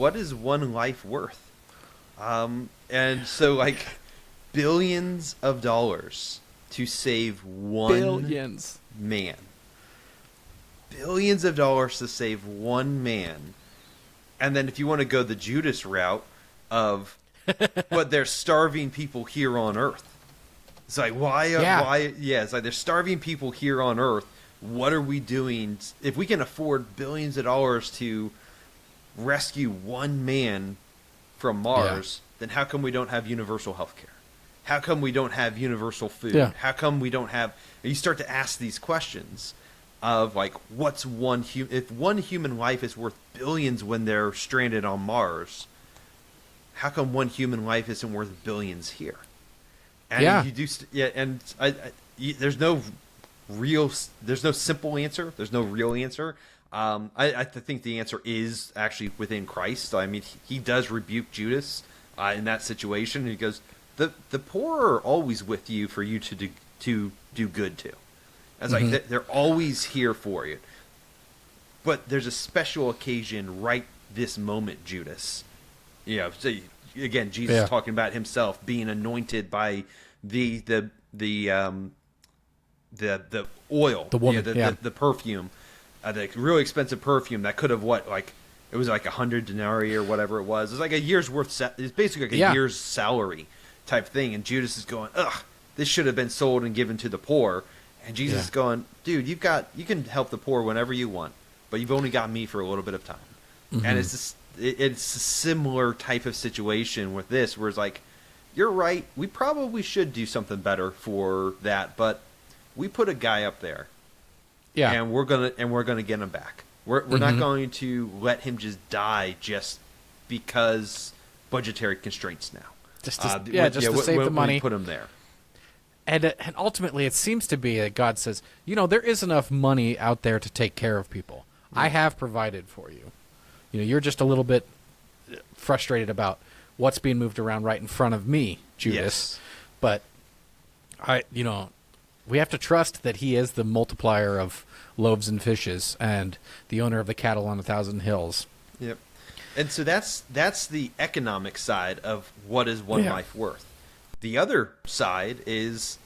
what is one life worth? And so, like, billions of dollars to save one man. Billions of dollars to save one man. And then if you want to go the Judas route of, but they're starving people here on Earth. It's like, it's like they're starving people here on Earth. What are we doing? If we can afford billions of dollars to rescue one man from Mars, then how come we don't have universal health care? How come we don't have universal food? Yeah. How come we don't have... You start to ask these questions of, like, what's one... If one human life is worth billions when they're stranded on Mars, how come one human life isn't worth billions here? And you do... there's no simple answer. There's no real answer. I think the answer is actually within Christ. I mean, he does rebuke Judas in that situation. He goes, the poor are always with you for you to do good to. It's like they're always here for you. But there's a special occasion right this moment, Judas. So again, Jesus talking about himself being anointed by the oil, the woman, the perfume, the really expensive perfume that could have it was like 100 denarii or whatever it was. It's like a year's worth. It's basically like a year's salary type thing. And Judas is going, ugh, this should have been sold and given to the poor. And Jesus is going, dude, you can help the poor whenever you want, but you've only got me for a little bit of time. And it's a similar type of situation with this, where it's like, you're right, we probably should do something better for that, but we put a guy up there, and we're gonna get him back. We're not going to let him just die just because budgetary constraints now. Just to save the money. We put him there. And ultimately, it seems to be that God says, there is enough money out there to take care of people. I have provided for you. You're just a little bit frustrated about what's being moved around right in front of me, Judas. Yes. But we have to trust that he is the multiplier of loaves and fishes and the owner of the cattle on 1,000 hills. Yep. And so that's the economic side of what is one life worth. The other side is,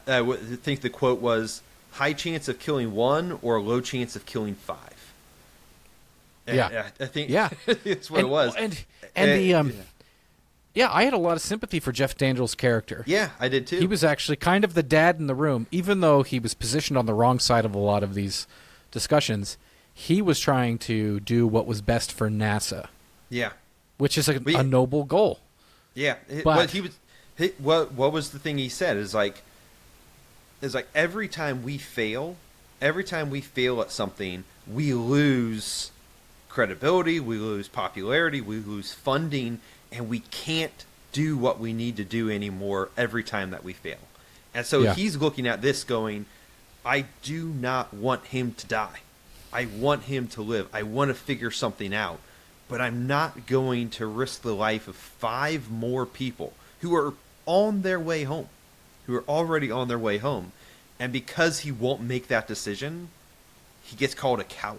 I think the quote was, high chance of killing one or low chance of killing five. And I think that's what it was. I had a lot of sympathy for Jeff Daniels' character. Yeah, I did too. He was actually kind of the dad in the room, even though he was positioned on the wrong side of a lot of these discussions. He was trying to do what was best for NASA. Yeah, which is a noble goal. Yeah, but what was the thing he said? Is like every time we fail at something, we lose credibility, we lose popularity, we lose funding, and we can't do what we need to do anymore every time that we fail. And so he's looking at this going, I do not want him to die. I want him to live. I want to figure something out. But I'm not going to risk the life of 5 more people who are on their way home, who are already on their way home. And because he won't make that decision, he gets called a coward.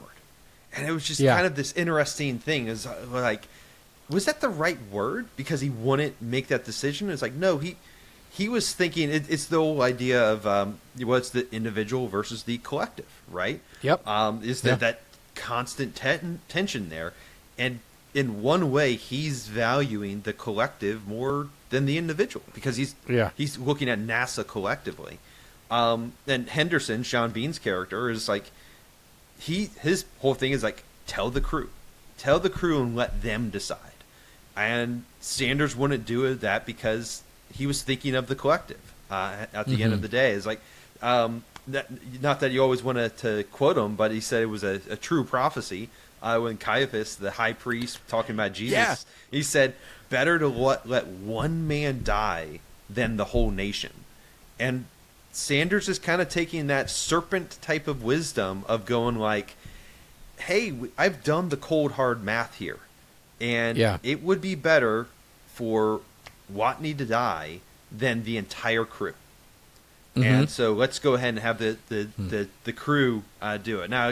And it was just kind of this interesting thing. Is like, was that the right word? Because he wouldn't make that decision? It's like, no, he was thinking, it's the whole idea of what's the individual versus the collective, right? Yep. Is that constant tension there. And in one way, he's valuing the collective more than the individual because he's looking at NASA collectively. And Henderson, Sean Bean's character, is like, his whole thing is like, tell the crew and let them decide. And Sanders wouldn't do that because he was thinking of the collective at the end of the day. It's like, not that you always want to quote him, but he said it was a true prophecy when Caiaphas, the high priest, talking about Jesus, he said, better to let one man die than the whole nation. And Sanders is kind of taking that serpent type of wisdom of going like, hey, I've done the cold hard math here. And it would be better for Watney to die than the entire crew. And so let's go ahead and have the crew do it. Now,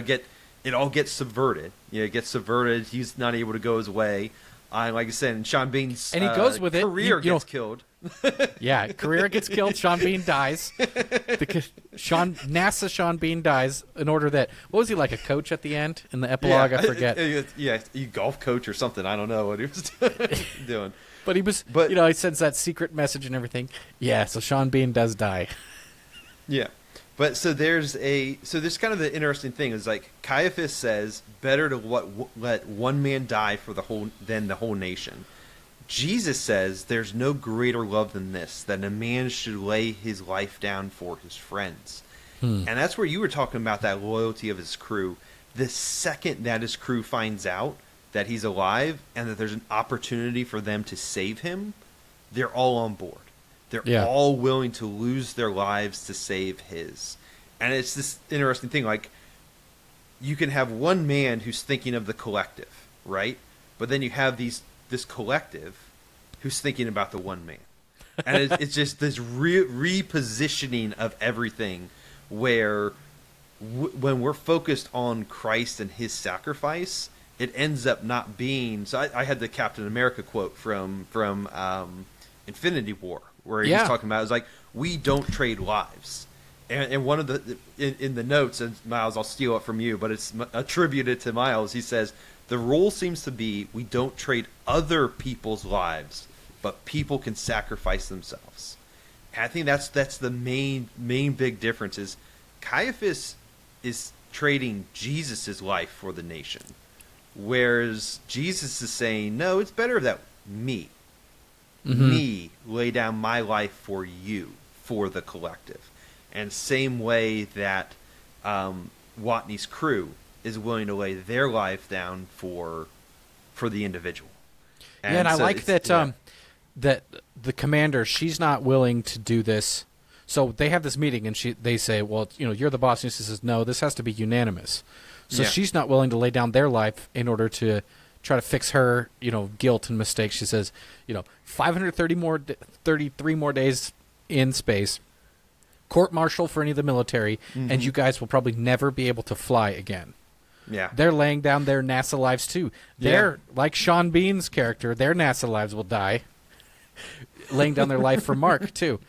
it all gets subverted. It gets subverted. He's not able to go his way. Like I said, and Sean Bean's and he goes with career gets killed. Yeah, career gets killed. Sean Bean dies. NASA Sean Bean dies in order that, what was he, like a coach at the end in the epilogue? I forget. Yeah, he golf coach or something. I don't know what he was doing. But he was, he sends that secret message and everything. Yeah, so Sean Bean does die. Yeah. But so there's kind of the interesting thing is like Caiaphas says better to let one man die for than the whole nation. Jesus says there's no greater love than this, that a man should lay his life down for his friends. And that's where you were talking about that loyalty of his crew. The second that his crew finds out that he's alive and that there's an opportunity for them to save him, they're all on board. They're all willing to lose their lives to save his. And it's this interesting thing. Like, you can have one man who's thinking of the collective, right? But then you have this collective who's thinking about the one man. And it's just this repositioning of everything where when we're focused on Christ and his sacrifice, it ends up not being... So I had the Captain America quote from Infinity War, where he's talking about, it's like, we don't trade lives. And one of the in the notes, and Miles, I'll steal it from you, but it's attributed to Miles. He says the rule seems to be we don't trade other people's lives, but people can sacrifice themselves. And I think that's the main big difference. Is Caiaphas is trading Jesus' life for the nation, whereas Jesus is saying, no, it's better that me lay down my life for you, for the collective. And same way that Watney's crew is willing to lay their life down for the individual. And I like that that the commander, she's not willing to do this. So they have this meeting, and they say, well, you're the boss. And she says, no, this has to be unanimous. So she's not willing to lay down their life in order to try to fix her, guilt and mistakes. She says, 533 more days in space, court-martial for any of the military, and you guys will probably never be able to fly again. Yeah. They're laying down their NASA lives, too. They're, like Sean Bean's character, their NASA lives will die, laying down their life for Mark, too.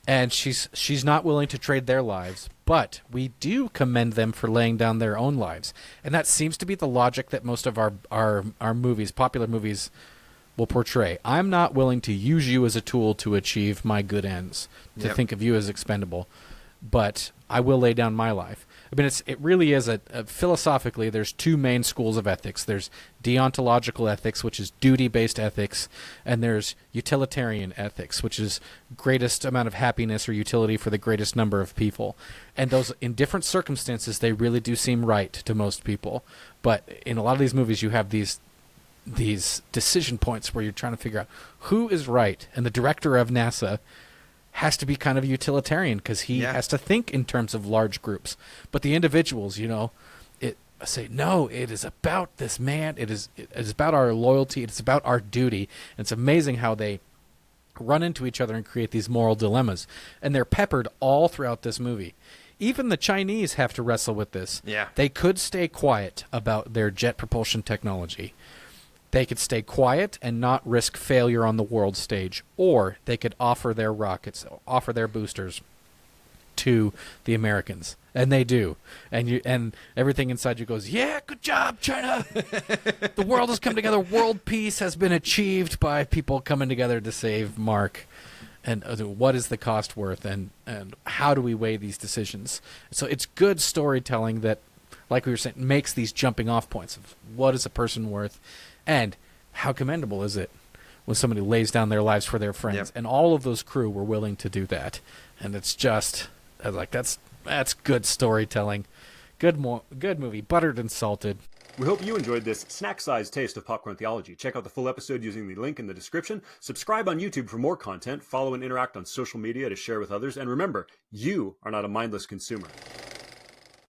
And she's not willing to trade their lives, but we do commend them for laying down their own lives. And that seems to be the logic that most of our movies, popular movies, will portray. I'm not willing to use you as a tool to achieve my good ends, to think of you as expendable, but I will lay down my life. I mean, it really is philosophically, there's two main schools of ethics. There's deontological ethics, which is duty-based ethics, and there's utilitarian ethics, which is greatest amount of happiness or utility for the greatest number of people. And those, in different circumstances, they really do seem right to most people. But in a lot of these movies, you have these decision points where you're trying to figure out who is right, and the director of NASA has to be kind of utilitarian because he has to think in terms of large groups. But the individuals, say, no, it is about this man. It is about our loyalty. It's about our duty. And it's amazing how they run into each other and create these moral dilemmas. And they're peppered all throughout this movie. Even the Chinese have to wrestle with this. Yeah. They could stay quiet about their jet propulsion technology. They could stay quiet and not risk failure on the world stage, or they could offer their rockets, offer their boosters to the Americans, and they do. And everything inside you goes, yeah, good job, China. The world has come together. World peace has been achieved by people coming together to save Mark. And what is the cost worth, and how do we weigh these decisions? So it's good storytelling that, like we were saying, makes these jumping off points of what is a person worth. And how commendable is it when somebody lays down their lives for their friends? Yep. And all of those crew were willing to do that. And it's just like that's good storytelling. Good movie, buttered and salted. We hope you enjoyed this snack-sized taste of popcorn theology. Check out the full episode using the link in the description. Subscribe on YouTube for more content. Follow and interact on social media to share with others. And remember, you are not a mindless consumer.